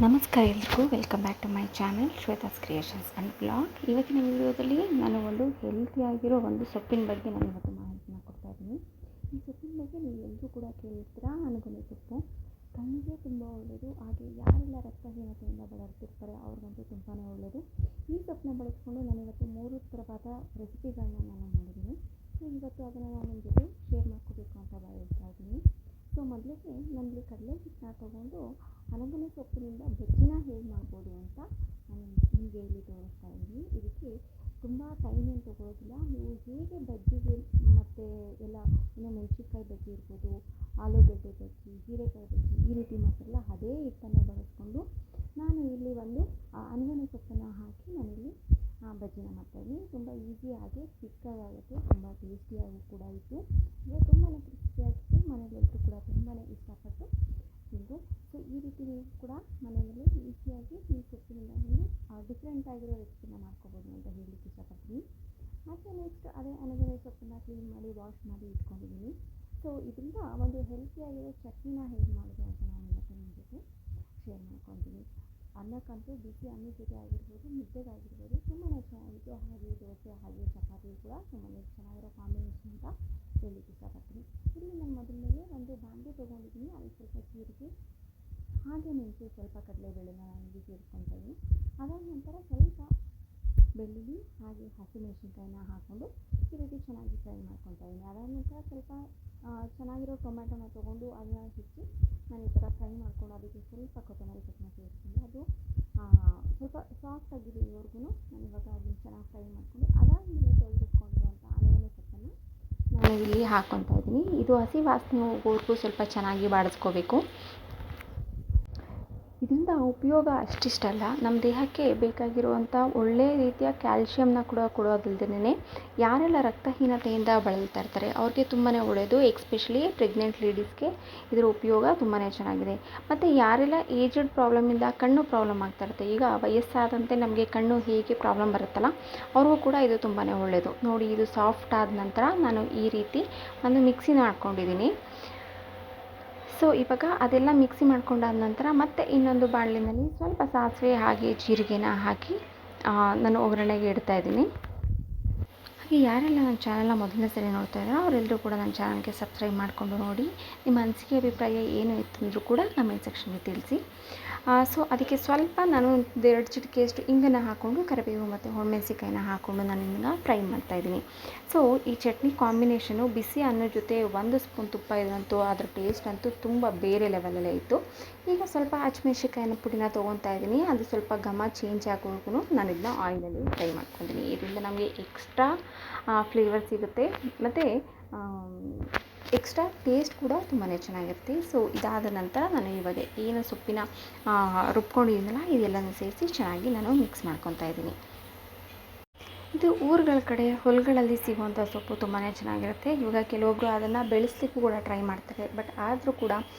ನಮಸ್ಕಾರ ಎಲ್ರಿಗೂ, welcome back to my channel Shwetha's creations and blog. ಇವತ್ತಿನ ವಿಡಿಯೋದಲ್ಲಿ ನಾನು ಒಂದು ಹೆಲ್ತಿಯಾಗಿರೋ ಒಂದು ಸೊಪ್ಪಿನ ಬಗ್ಗೆ ನಾನು ಇವತ್ತು ಮಾಹಿತಿನ ಕೊಡ್ತಾ ಇದ್ದೀನಿ. ಈ ಸೊಪ್ಪಿನ ಬಗ್ಗೆ ನೀವು ಎಲ್ಲರೂ ಕೂಡ ಕೇಳಿರ್ತೀರಾ. ಅನಗನೆ ಸೊಪ್ಪು ಕಣ್ಣಿಗೆ ತುಂಬ ಒಳ್ಳೆಯದು. ಹಾಗೆ ಯಾರೆಲ್ಲ ರಕ್ತಹೀನತೆಯಿಂದ ಬಳಲ್ತಿರ್ತಾರೆ ಅವ್ರಿಗಂತೂ ತುಂಬಾ ಒಳ್ಳೆಯದು. ಈ ಸೊಪ್ಪನ್ನ ಬಳಸ್ಕೊಂಡು ನಾನು ಇವತ್ತು 3 ಥರವಾದ ರೆಸಿಪಿಗಳನ್ನ ನಾನು ಮಾಡಿದ್ದೀನಿ. ಸೊ ಇವತ್ತು ಅದನ್ನು ನಾನು ನಿಮ್ಮ ಜೊತೆ ಶೇರ್ ಮಾಡ್ಕೋಬೇಕು ಅಂತ ಹೇಳ್ತಾ ಇದ್ದೀನಿ. ಸೊ ಮೊದಲಿಗೆ ನನ್ನಲ್ಲಿ ಕಡಲೆ ಹಿಟ್ಟನ್ನ ತೊಗೊಂಡು ಅನಗನೆ ಸೊಪ್ಪಿನಿಂದ ಬಜ್ಜಿನ ಹೇಗೆ ಮಾಡ್ಬೋದು ಅಂತ ನಾನು ನಿಮಗೆ ಇಲ್ಲಿ ತೋರಿಸ್ತಾ ಇದ್ದೀನಿ. ಇದಕ್ಕೆ ತುಂಬ ಟೈಮ್ ಏನು ತೊಗೊಳೋದಿಲ್ಲ. ನೀವು ಹೇಗೆ ಬಜ್ಜಿಗೆ ಮತ್ತು ಎಲ್ಲ ಇನ್ನು ಮೆಣಸಿನ್ಕಾಯಿ ಬಜ್ಜಿ ಇರ್ಬೋದು, ಆಲೂಗಡ್ಡೆ ಬಜ್ಜಿ, ಹೀರೆಕಾಯಿ ಬಜ್ಜಿ ಈ ರೀತಿ ಮಾಡ್ತಾರಲ್ಲ ಅದೇ ಹಿಟ್ಟನ್ನು ಬಳಸ್ಕೊಂಡು ನಾನು ಇಲ್ಲಿ ಒಂದು ಅನಗನೆ ಸೊಪ್ಪನ್ನು ಹಾಕಿ ನಾನಿಲ್ಲಿ ಬಜ್ಜಿನ ಮಾಡ್ತಾಯಿದ್ದೀನಿ. ತುಂಬ ಈಸಿಯಾಗಿ ಕ್ವಿಕ್ಕಾಗುತ್ತೆ, ತುಂಬ ಟೇಸ್ಟಿಯಾಗಿ ಕೂಡ ಇತ್ತು. ಅಂದರೆ ತುಂಬಾ ಕ್ರಿಸ್ಪಿಯಾಗಿತ್ತು. ಮನೆಯಲ್ಲಂತೂ ಕೂಡ ತುಂಬಾ ಇಷ್ಟಪಟ್ಟು ತಿಂದು. ಸೊ ಈ ರೀತಿ ನೀವು ಕೂಡ ಮನೆಯಲ್ಲಿ ಈಸಿಯಾಗಿ ಈ ಸೊಪ್ಪಿನಿಂದ ನೀವು ಡಿಫ್ರೆಂಟ್ ಆಗಿರೋ ರೆಸಿಪಿನ ಮಾಡ್ಕೋಬೋದು ಅಂತ ಹೇಳಲಿಕ್ಕೆ ಇಷ್ಟಪಡ್ತೀನಿ. ಮತ್ತು ನೆಕ್ಸ್ಟ್ ಅದೇ ಅನಗನೆ ಸೊಪ್ಪನ್ನು ಕ್ಲೀನ್ ಮಾಡಿ ವಾಶ್ ಮಾಡಿ ಇಟ್ಕೊಂಡಿದ್ದೀನಿ. ಸೊ ಇದರಿಂದ ಒಂದು ಹೆಲ್ತಿಯಾಗಿರೋ ಚಟ್ನಿನ ಹೇಗೆ ಮಾಡೋದು ಅಂತ ನಾನು ಇವತ್ತು ನಿಮ್ಮ ಜೊತೆ ಶೇರ್ ಮಾಡ್ಕೊತೀನಿ. ಅನ್ನಕ್ಕಂತೂ ಬಿಸಿ ಅನ್ನದ ಜೊತೆ ಆಗಿರ್ಬೋದು, ಮುದ್ದೆಗಾಗಿರ್ಬೋದು ತುಂಬಾ ಚೆನ್ನಾಗಿತ್ತು. ಹಾಗೆ ದೋಸೆ ಹಾಗೆ ಚಪಾತಿ ಕೂಡ ತುಂಬಾ ಚೆನ್ನಾಗಿರೋ ಕಾಂಬಿನೇಷನ್ ಅಂತ ಹೇಳಲಿಕ್ಕೆ ಇಷ್ಟಪಡ್ತೀನಿ. ಇಲ್ಲಿ ನಾನು ಮೊದಲಿಗೆ ಒಂದು ಬಾಂಡೆ ತೊಗೊಂಡಿದ್ದೀನಿ. ಅಲ್ಲಿ ಸ್ವಲ್ಪ ಜೀರಿಗೆ ಹಾಗೆ ಮೆಣಸು, ಸ್ವಲ್ಪ ಕಡಲೆಬೇಳೆನ ನಾನು ಸೇರಿಸ್ಕೊತಾ ಇದ್ದೀನಿ. ಅದಾದ ನಂತರ ಸ್ವಲ್ಪ ಬೆಳ್ಳುಳ್ಳಿ ಹಾಗೆ ಹಸಿಮೆಣಸಿನ್ಕಾಯಿನ ಹಾಕ್ಕೊಂಡು ಈ ರೀತಿ ಚೆನ್ನಾಗಿ ಫ್ರೈ ಮಾಡ್ಕೊತಾ ಇದ್ದೀನಿ. ಅದಾದ ನಂತರ ಸ್ವಲ್ಪ ಚೆನ್ನಾಗಿರೋ ಟೊಮ್ಯಾಟೊನ ತೊಗೊಂಡು ಅದನ್ನ ಹೆಚ್ಚಿ ನಾನು ಈ ಥರ ಫ್ರೈ ಮಾಡ್ಕೊಂಡು ಅದಕ್ಕೆ ಸ್ವಲ್ಪ ಕೊತ್ತಂಬರಿ ಸೊಪ್ಪನ್ನ ಸೇರಿಸ್ಕೊಂಡು ಅದು ಸ್ವಲ್ಪ ಸಾಫ್ಟ್ ಆಗಿರೋವರೆಗೂ ನಾನು ಇವಾಗ ಅದನ್ನು ಚೆನ್ನಾಗಿ ಫ್ರೈ ಮಾಡಿಕೊಂಡು ಅದಾದಮೇಲೆ ತೊಳೆದಿಟ್ಕೊಂಡಿರುವಂಥ ಅನಗನೆ ಸೊಪ್ಪನ್ನು ನಾನು ಇಲ್ಲಿ ಹಾಕ್ಕೊತಾ ಇದ್ದೀನಿ. ಇದು ಹಸಿ ವಾಸನೆ ಹೋಗೋವರೆಗೂ ಸ್ವಲ್ಪ ಚೆನ್ನಾಗಿ ಬಾಡಿಸ್ಕೋಬೇಕು. ಇದರಿಂದ ಉಪಯೋಗ ಅಷ್ಟಿಷ್ಟಲ್ಲ, ನಮ್ಮ ದೇಹಕ್ಕೆ ಬೇಕಾಗಿರುವಂಥ ಒಳ್ಳೆಯ ರೀತಿಯ ಕ್ಯಾಲ್ಶಿಯಮ್ನ ಕೂಡ ಕೊಡೋದಲ್ದೇ ಯಾರೆಲ್ಲ ರಕ್ತಹೀನತೆಯಿಂದ ಬಳಲ್ತಾ ಇರ್ತಾರೆ ಅವ್ರಿಗೆ ತುಂಬಾ ಒಳ್ಳೆಯದು. ಎಕ್ಸ್ಪೆಷಲಿ ಪ್ರೆಗ್ನೆಂಟ್ ಲೇಡೀಸ್ಗೆ ಇದರ ಉಪಯೋಗ ತುಂಬಾ ಚೆನ್ನಾಗಿದೆ. ಮತ್ತು ಯಾರೆಲ್ಲ ಏಜ್ಡ್ ಪ್ರಾಬ್ಲಮಿಂದ ಕಣ್ಣು ಪ್ರಾಬ್ಲಮ್ ಆಗ್ತಾ ಇರುತ್ತೆ, ಈಗ ವಯಸ್ಸಾದಂತೆ ನಮಗೆ ಕಣ್ಣು ಹೇಗೆ ಪ್ರಾಬ್ಲಮ್ ಬರುತ್ತಲ್ಲ ಅವ್ರಿಗೂ ಕೂಡ ಇದು ತುಂಬಾ ಒಳ್ಳೆಯದು. ನೋಡಿ, ಇದು ಸಾಫ್ಟ್ ಆದ ನಂತರ ನಾನು ಈ ರೀತಿ ಒಂದು ಮಿಕ್ಸಿನ ಹಾಕ್ಕೊಂಡಿದ್ದೀನಿ. ಸೊ ಇವಾಗ ಅದೆಲ್ಲ ಮಿಕ್ಸಿ ಮಾಡ್ಕೊಂಡಾದ ನಂತರ ಮತ್ತೆ ಇನ್ನೊಂದು ಬಾಣಲಿನಲ್ಲಿ ಸ್ವಲ್ಪ ಸಾಸಿವೆ ಹಾಗೆ ಜೀರಿಗೆನ ಹಾಕಿ ನಾನು ಒಗ್ಗರಣೆಗೆ ಇಡ್ತಾಯಿದ್ದೀನಿ. ಹಾಗೆ ಯಾರೆಲ್ಲ ನನ್ನ ಚಾನಲ್ನ ಮೊದಲನೇ ಸರಿ ನೋಡ್ತಾ ಇದ್ದಾರೋ ಅವರೆಲ್ಲರೂ ಕೂಡ ನನ್ನ ಚಾನಲ್ಗೆ ಸಬ್ಸ್ಕ್ರೈಬ್ ಮಾಡಿಕೊಂಡು ನೋಡಿ. ನಿಮ್ಮ ಅನಿಸಿಕೆ ಅಭಿಪ್ರಾಯ ಏನು ಇತ್ತಂದ್ರೂ ಕೂಡ ಕಮೆಂಟ್ ಸೆಕ್ಷನ್ಗೆ ತಿಳಿಸಿ. ಸೊ ಅದಕ್ಕೆ ಸ್ವಲ್ಪ ನಾನು 2 ಚಿಟಿಕೆಯಷ್ಟು ಇಂಗನ್ನು ಹಾಕ್ಕೊಂಡು ಕರಿಬೇವು ಮತ್ತು ಒಣಮೆಣಸಿನ್ಕಾಯಿನ ಹಾಕ್ಕೊಂಡು ನಾನು ಇದನ್ನು ಫ್ರೈ ಮಾಡ್ತಾಯಿದ್ದೀನಿ. ಸೊ ಈ ಚಟ್ನಿ ಕಾಂಬಿನೇಷನು ಬಿಸಿ ಅನ್ನೋ ಜೊತೆ 1 ಸ್ಪೂನ್ ತುಪ್ಪ ಇದ್ರಂತೂ ಅದರ ಟೇಸ್ಟ್ ಅಂತೂ ತುಂಬ ಬೇರೆ ಲೆವೆಲಲ್ಲೇ ಇತ್ತು. ಈಗ ಸ್ವಲ್ಪ ಹಸಿಮೆಣಸಿನ್ಕಾಯಿನ ಪುಡಿನ ತೊಗೊತಾ ಇದ್ದೀನಿ. ಅದು ಸ್ವಲ್ಪ ಘಮ ಚೇಂಜ್ ಆಗೋವರೆಗೂ ನಾನು ಇದನ್ನ ಆಯಿಲಲ್ಲಿ ಫ್ರೈ ಮಾಡ್ಕೊತೀನಿ. ಇದರಿಂದ ನಮಗೆ ಎಕ್ಸ್ಟ್ರಾ ಫ್ಲೇವರ್ ಸಿಗುತ್ತೆ ಮತ್ತು ಎಕ್ಸ್ಟ್ರಾ ಟೇಸ್ಟ್ ಕೂಡ ತುಂಬಾ ಚೆನ್ನಾಗಿರುತ್ತೆ. ಸೊ ಇದಾದ ನಂತರ ನಾನು ಇವಾಗ ಏನು ಸೊಪ್ಪಿನ ರುಬ್ಕೊಂಡಿದ್ದೀನಲ್ಲ ಇದೆಲ್ಲನೂ ಸೇರಿಸಿ ಚೆನ್ನಾಗಿ ನಾನು ಮಿಕ್ಸ್ ಮಾಡ್ಕೊತಾ ಇದ್ದೀನಿ. ಇದು ಊರುಗಳ ಕಡೆ ಹೊಲಗಳಲ್ಲಿ ಸಿಗುವಂಥ ಸೊಪ್ಪು ತುಂಬಾ ಚೆನ್ನಾಗಿರುತ್ತೆ. ಇವಾಗ ಕೆಲವೊಬ್ಬರು ಅದನ್ನು ಬೆಳೆಸಲಿಕ್ಕೂ ಕೂಡ ಟ್ರೈ ಮಾಡ್ತಾರೆ. ಬಟ್ ಆದರೂ ಕೂಡ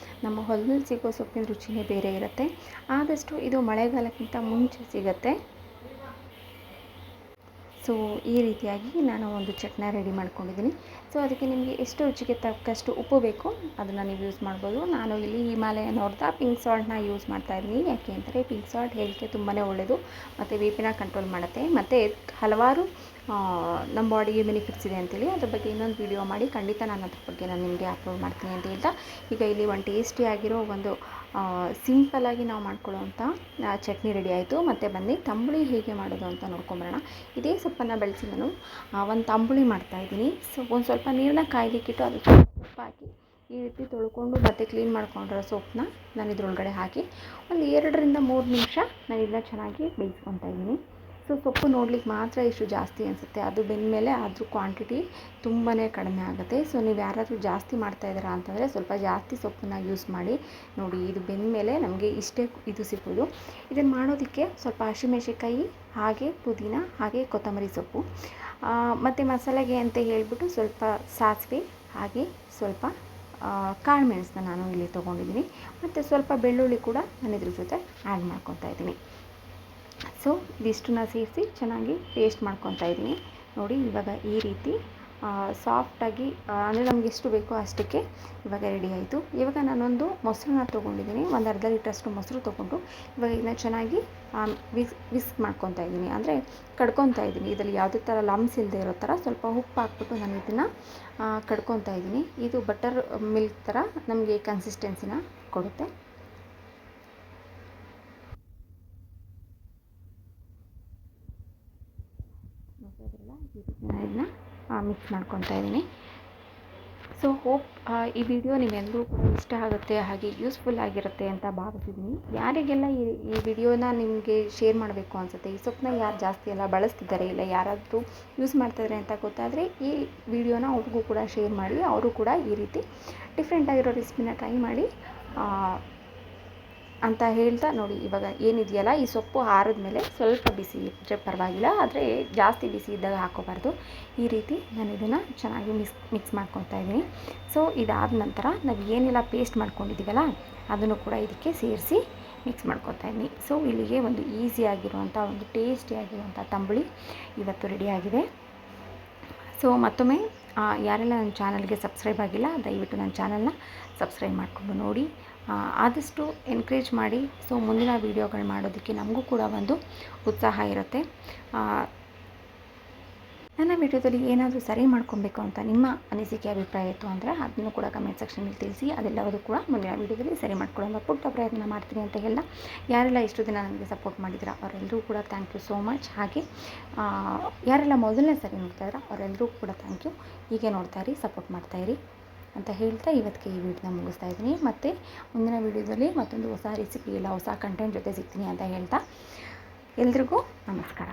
ನಮ್ಮ ಹೊಲದಲ್ಲಿ ಸಿಗೋ ಸೊಪ್ಪಿನ ರುಚಿನೇ ಬೇರೆ ಇರುತ್ತೆ. ಆದಷ್ಟು ಇದು ಮಳೆಗಾಲಕ್ಕಿಂತ ಮುಂಚೆ ಸಿಗುತ್ತೆ. ಸೊ ಈ ರೀತಿಯಾಗಿ ನಾನು ಒಂದು ಚಟ್ನಿ ರೆಡಿ ಮಾಡ್ಕೊಂಡಿದ್ದೀನಿ. ಸೊ ಅದಕ್ಕೆ ನಿಮಗೆ ಎಷ್ಟು ರುಚಿಗೆ ತಕ್ಕಷ್ಟು ಉಪ್ಪು ಬೇಕು ಅದನ್ನು ನೀವು ಯೂಸ್ ಮಾಡ್ಬೋದು. ನಾನು ಇಲ್ಲಿ ಹಿಮಾಲಯನ್ ಅವ್ರದ್ದು ಪಿಂಕ್ ಸಾಲ್ಟ್ನ ಯೂಸ್ ಮಾಡ್ತಾಯಿದ್ದೀನಿ. ಯಾಕೆ ಅಂದರೆ ಪಿಂಕ್ ಸಾಲ್ಟ್ ಹೆಲ್ತ್ಗೆ ತುಂಬಾ ಒಳ್ಳೆಯದು ಮತ್ತು ಬಿ ಪಿನ ಕಂಟ್ರೋಲ್ ಮಾಡುತ್ತೆ. ಮತ್ತು ಹಲವಾರು ನಮ್ಮ ಬಾಡಿಗೆ ಬೆನಿಫಿಟ್ಸ್ ಇದೆ ಅಂತೇಳಿ ಅದ್ರ ಬಗ್ಗೆ ಇನ್ನೊಂದು ವೀಡಿಯೋ ಮಾಡಿ ಖಂಡಿತ ನಾನು ಅದ್ರ ಬಗ್ಗೆ ನಾನು ನಿಮಗೆ ಅಪ್ಲೋಡ್ ಮಾಡ್ತೀನಿ ಅಂತ ಹೇಳ್ತಾ, ಈಗ ಇಲ್ಲಿ ಒಂದು ಟೇಸ್ಟಿಯಾಗಿರೋ ಒಂದು ಸಿಂಪಲ್ಲಾಗಿ ನಾವು ಮಾಡ್ಕೊಳ್ಳೋವಂಥ ಚಟ್ನಿ ರೆಡಿ ಆಯಿತು. ಮತ್ತು ಬನ್ನಿ ತಂಬುಳಿ ಹೇಗೆ ಮಾಡೋದು ಅಂತ ನೋಡ್ಕೊಂಬರೋಣ. ಇದೇ ಸೊಪ್ಪನ್ನು ಬೆಳೆಸಿ ನಾನು ಒಂದು ತಂಬುಳಿ ಮಾಡ್ತಾಯಿದ್ದೀನಿ. ಸೊ ಒಂದು ಸ್ವಲ್ಪ ನೀರನ್ನ ಕಾಯ್ಲಿಕ್ಕಿಟ್ಟು ಅದಕ್ಕೆ ಉಪ್ಪು ಹಾಕಿ ಈ ರೀತಿ ತೊಳ್ಕೊಂಡು ಮತ್ತು ಕ್ಲೀನ್ ಮಾಡ್ಕೊಂಡಿರೋ ಸೊಪ್ಪನ್ನ ನಾನು ಇದ್ರೊಳಗಡೆ ಹಾಕಿ ಒಂದು 2ರಿಂದ 3 ನಿಮಿಷ ನಾನು ಇದನ್ನ ಚೆನ್ನಾಗಿ ಬೇಯಿಸ್ಕೊತಾ ಇದ್ದೀನಿ. ಸೊ ಸೊಪ್ಪು ನೋಡ್ಲಿಕ್ಕೆ ಮಾತ್ರ ಇಷ್ಟು ಜಾಸ್ತಿ ಅನಿಸುತ್ತೆ, ಅದು ಬೆಂದಮೇಲೆ ಅದ್ರ ಕ್ವಾಂಟಿಟಿ ತುಂಬಾ ಕಡಿಮೆ ಆಗುತ್ತೆ. ಸೊ ನೀವು ಯಾರಾದರೂ ಜಾಸ್ತಿ ಮಾಡ್ತಾಯಿದ್ದೀರಾ ಅಂತಂದರೆ ಸ್ವಲ್ಪ ಜಾಸ್ತಿ ಸೊಪ್ಪನ್ನು ಯೂಸ್ ಮಾಡಿ. ನೋಡಿ, ಇದು ಬೆಂದಮೇಲೆ ನಮಗೆ ಇಷ್ಟೇ ಇದು ಸಿಗೋದು. ಇದನ್ನು ಮಾಡೋದಕ್ಕೆ ಸ್ವಲ್ಪ ಹಸಿಮೆಣಸಿನ್ಕಾಯಿ ಹಾಗೆ ಪುದೀನ ಹಾಗೆ ಕೊತ್ತಂಬರಿ ಸೊಪ್ಪು ಮತ್ತು ಮಸಾಲೆಗೆ ಅಂತ ಹೇಳಿಬಿಟ್ಟು ಸ್ವಲ್ಪ ಸಾಸಿವೆ ಹಾಗೆ ಸ್ವಲ್ಪ ಕಾಳು ಮೆಣಸನ್ನ ನಾನು ಇಲ್ಲಿ ತೊಗೊಂಡಿದ್ದೀನಿ. ಮತ್ತು ಸ್ವಲ್ಪ ಬೆಳ್ಳುಳ್ಳಿ ಕೂಡ ನಾನು ಇದ್ರ ಜೊತೆ ಆ್ಯಡ್ ಮಾಡ್ಕೊತಾ ಇದ್ದೀನಿ. ಸೊ ಇದಿಷ್ಟನ್ನ ಸೇರಿಸಿ ಚೆನ್ನಾಗಿ ಪೇಸ್ಟ್ ಮಾಡ್ಕೊತಾ ಇದ್ದೀನಿ. ನೋಡಿ, ಇವಾಗ ಈ ರೀತಿ ಸಾಫ್ಟಾಗಿ ಅಂದರೆ ನಮ್ಗೆ ಎಷ್ಟು ಬೇಕೋ ಅಷ್ಟಕ್ಕೆ ಇವಾಗ ರೆಡಿ ಆಯಿತು. ಇವಾಗ ನಾನೊಂದು ಮೊಸರನ್ನ ತೊಗೊಂಡಿದ್ದೀನಿ, ಒಂದು ಅರ್ಧ ಲೀಟ್ರಷ್ಟು ಮೊಸರು ತೊಗೊಂಡು ಇವಾಗ ಇದನ್ನ ಚೆನ್ನಾಗಿ ವಿಸ್ಕ್ ಮಾಡ್ಕೊತಾ ಇದ್ದೀನಿ, ಅಂದರೆ ಕಡ್ಕೊತಾ ಇದ್ದೀನಿ. ಇದರಲ್ಲಿ ಯಾವುದೇ ಥರ ಲಮ್ಸ್ ಇಲ್ಲದೆ ಇರೋ ಥರ ಸ್ವಲ್ಪ ಉಪ್ಪು ಹಾಕ್ಬಿಟ್ಟು ನಾನು ಇದನ್ನು ಕಡ್ಕೊತಾ ಇದ್ದೀನಿ. ಇದು ಬಟರ್ ಮಿಲ್ಕ್ ಥರ ನಮಗೆ ಕನ್ಸಿಸ್ಟೆನ್ಸಿನ ಕೊಡುತ್ತೆ. ನಾನು ಇದನ್ನ ಮಿಕ್ಸ್ ಮಾಡ್ಕೊತಾ ಇದ್ದೀನಿ. ಸೊ ಹೋಪ್ ಈ ವಿಡಿಯೋ ನಿಮ್ಮೆಲ್ಲರೂ ಕೂಡ ಇಷ್ಟ ಆಗುತ್ತೆ, ಹಾಗೆ ಯೂಸ್ಫುಲ್ ಆಗಿರುತ್ತೆ ಅಂತ ಭಾವಿಸಿದ್ದೀನಿ. ಯಾರಿಗೆಲ್ಲ ಈ ವಿಡಿಯೋನ ನಿಮಗೆ ಶೇರ್ ಮಾಡಬೇಕು ಅನಿಸುತ್ತೆ, ಈ ಸೊಪ್ಪನ್ನ ಯಾರು ಜಾಸ್ತಿ ಎಲ್ಲ ಬಳಸ್ತಿದ್ದಾರೆ, ಇಲ್ಲ ಯಾರಾದರೂ ಯೂಸ್ ಮಾಡ್ತಿದ್ದಾರೆ ಅಂತ ಗೊತ್ತಾದರೆ ಈ ವಿಡಿಯೋನ ಅವ್ರಿಗೂ ಕೂಡ ಶೇರ್ ಮಾಡಿ. ಅವರು ಕೂಡ ಈ ರೀತಿ ಡಿಫ್ರೆಂಟಾಗಿರೋ ರೆಸಿಪಿನ ಟ್ರೈ ಮಾಡಿ ಅಂತ ಹೇಳ್ತಾ, ನೋಡಿ ಇವಾಗ ಏನಿದೆಯಲ್ಲ, ಈ ಸೊಪ್ಪು ಆರಿದ ಮೇಲೆ ಸ್ವಲ್ಪ ಬಿಸಿ ಇದ್ದರೆ ಪರವಾಗಿಲ್ಲ, ಆದರೆ ಜಾಸ್ತಿ ಬಿಸಿ ಇದ್ದಾಗ ಹಾಕೋಬಾರ್ದು. ಈ ರೀತಿ ನಾನು ಇದನ್ನು ಚೆನ್ನಾಗಿ ಮಿಕ್ಸ್ ಮಾಡ್ಕೊತಾ ಇದ್ದೀನಿ. ಸೊ ಇದಾದ ನಂತರ ನಾವು ಏನೆಲ್ಲ ಪೇಸ್ಟ್ ಮಾಡ್ಕೊಂಡಿದ್ದೀವಲ್ಲ ಅದನ್ನು ಕೂಡ ಇದಕ್ಕೆ ಸೇರಿಸಿ ಮಿಕ್ಸ್ ಮಾಡ್ಕೊತಾ ಇದ್ದೀನಿ. ಸೊ ಇಲ್ಲಿಗೆ ಒಂದು ಈಸಿಯಾಗಿರುವಂಥ, ಒಂದು ಟೇಸ್ಟಿಯಾಗಿರುವಂಥ ತಂಬುಳಿ ಇವತ್ತು ರೆಡಿಯಾಗಿದೆ. ಸೊ ಮತ್ತೊಮ್ಮೆ ಯಾರೆಲ್ಲ ನನ್ನ ಚಾನಲ್ಗೆ ಸಬ್ಸ್ಕ್ರೈಬ್ ಆಗಿಲ್ಲ, ದಯವಿಟ್ಟು ನನ್ನ ಚಾನಲ್ನ ಸಬ್ಸ್ಕ್ರೈಬ್ ಮಾಡಿಕೊಂಡು ನೋಡಿ, ಆದಷ್ಟು ಎನ್ಕರೇಜ್ ಮಾಡಿ. ಸೊ ಮುಂದಿನ ವೀಡಿಯೋಗಳು ಮಾಡೋದಕ್ಕೆ ನಮಗೂ ಕೂಡ ಒಂದು ಉತ್ಸಾಹ ಇರುತ್ತೆ. ನನ್ನ ವಿಡಿಯೋದಲ್ಲಿ ಏನಾದರೂ ಸರಿ ಮಾಡ್ಕೊಬೇಕು ಅಂತ ನಿಮ್ಮ ಅನಿಸಿಕೆ ಅಭಿಪ್ರಾಯ ಇತ್ತು ಅಂದರೆ ಅದನ್ನು ಕೂಡ ಕಮೆಂಟ್ ಸೆಕ್ಷನಲ್ಲಿ ತಿಳಿಸಿ. ಅದೆಲ್ಲವೂ ಕೂಡ ಮುಂದಿನ ವೀಡಿಯೋದಲ್ಲಿ ಸರಿ ಮಾಡ್ಕೊಳ್ಳೋ ಪುಟ್ಟ ಪ್ರಯತ್ನ ಮಾಡ್ತೀನಿ ಅಂತ ಹೇಳ, ಯಾರೆಲ್ಲ ಇಷ್ಟು ದಿನ ನನಗೆ ಸಪೋರ್ಟ್ ಮಾಡಿದ್ದೀರಾ ಅವರೆಲ್ಲರೂ ಕೂಡ ಥ್ಯಾಂಕ್ ಯು ಸೋ ಮಚ್. ಹಾಗೆ ಯಾರೆಲ್ಲ ಮೊದಲನೇ ಸರಿ ನೋಡ್ತಾ ಇದ್ದೀರಾ ಅವರೆಲ್ಲರೂ ಕೂಡ ಥ್ಯಾಂಕ್ ಯು. ಹೀಗೆ ನೋಡ್ತಾಯಿರಿ, ಸಪೋರ್ಟ್ ಮಾಡ್ತಾಯಿರಿ ಅಂತ ಹೇಳ್ತಾ ಇವತ್ತಿಗೆ ಈ ವಿಡಿಯೋನ ಮುಗಿಸ್ತಾ ಇದ್ದೀನಿ. ಮತ್ತು ಮುಂದಿನ ವೀಡಿಯೋದಲ್ಲಿ ಮತ್ತೊಂದು ಹೊಸ ರೆಸಿಪಿ ಇಲ್ಲ ಹೊಸ ಕಂಟೆಂಟ್ ಜೊತೆ ಸಿಗ್ತೀನಿ ಅಂತ ಹೇಳ್ತಾ ಎಲ್ರಿಗೂ ನಮಸ್ಕಾರ.